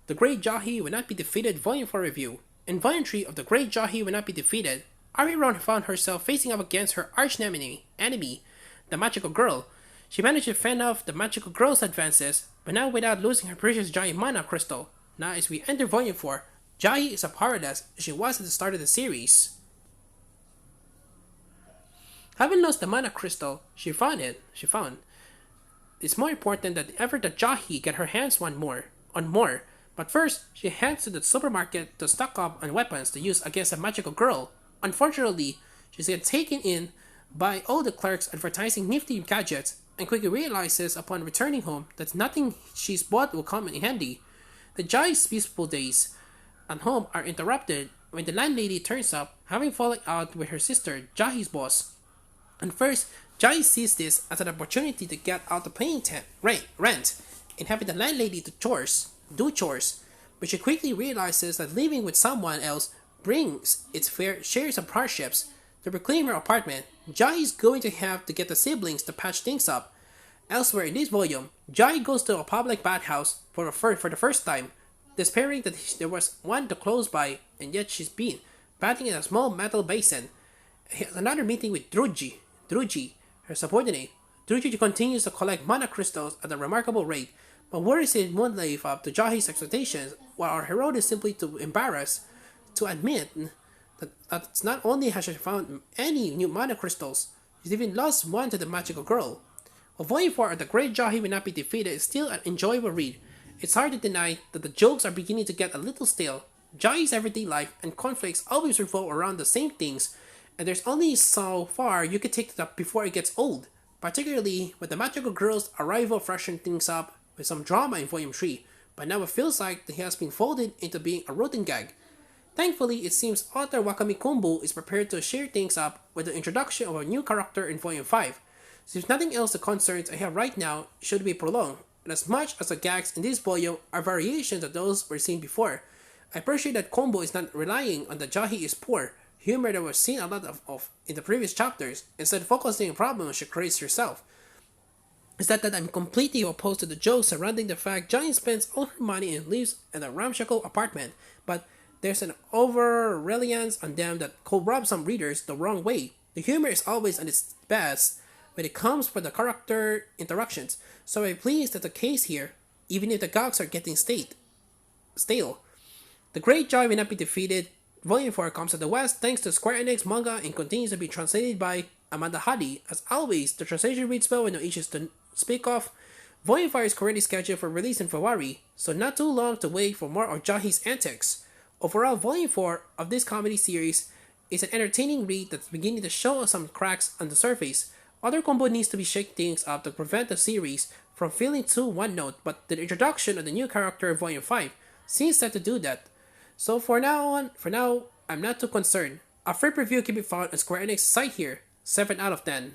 The Great Jahy Will Not Be Defeated Volume 4 review. In Volume 3 of The Great Jahy Will Not Be Defeated, Ariron found herself facing up against her arch-enemy, the Magical Girl. She managed to fend off the Magical Girl's advances, but now without losing her precious giant mana crystal. Now as we enter Volume 4, Jahy is as powerless as she was at the start of the series. Having lost the mana crystal, she found it's more important than ever that Jahy get her hands on more. But first, she heads to the supermarket to stock up on weapons to use against a magical girl. Unfortunately, she's gets taken in by all the clerks advertising nifty gadgets and quickly realizes upon returning home that nothing she's bought will come in handy. The Jahy's peaceful days at home are interrupted when the landlady turns up, having fallen out with her sister, Jahy's boss. And first, Jahy sees this as an opportunity to get out of paying rent and having the landlady do chores, but she quickly realizes that living with someone else brings its fair shares of hardships. To reclaim her apartment, Jahy is going to have to get the siblings to patch things up. Elsewhere in this volume, Jahy goes to a public bathhouse for the first time, despairing that there was one to close by, and yet she's been bathing in a small metal basin. He has another meeting with Druji, her subordinate. Druji continues to collect mana crystals at a remarkable rate, but worries it won't live up to Jahy's expectations, while our hero is simply too embarrassed to admit that not only has she found any new mana crystals, she's even lost one to the magical girl. While Volume 4 of The Great Jahy Will Not Be Defeated is still an enjoyable read, it's hard to deny that the jokes are beginning to get a little stale. Jahy's everyday life and conflicts always revolve around the same things, and there's only so far you can take it up before it gets old, particularly with the magical girl's arrival freshening things up with some drama in Volume 3, but now it feels like he has been folded into being a routine gag. Thankfully, it seems author Wakami Kumbo is prepared to share things up with the introduction of a new character in Volume 5. Since nothing else the concerns I have right now should be prolonged, and as much as the gags in this volume are variations of those we've seen before, I appreciate that Kumbo is not relying on the Jahy is poor humor that we've seen a lot of in the previous chapters, instead focusing on problems she creates herself. Is that I'm completely opposed to the jokes surrounding the fact Jahy spends all her money and lives in a ramshackle apartment, but there's an over-reliance on them that could rub some readers the wrong way. The humor is always at its best when it comes for the character interactions, so I'm pleased that the case here, even if the gags are getting stale. The Great Jahy Will Not Be Defeated Volume 4 comes to the West thanks to Square Enix manga and continues to be translated by Amanda Hadi. As always, the translation reads well with no issues to speak of. Volume 5 is currently scheduled for release in February, so not too long to wait for more of Jahy's antics. Overall, Volume 4 of this comedy series is an entertaining read that's beginning to show some cracks on the surface. Other combo needs to be shake things up to prevent the series from feeling too one-note, but the introduction of the new character in Volume 5 seems set to do that. So for now, I'm not too concerned. A free preview can be found on Square Enix site here, 7 out of 10.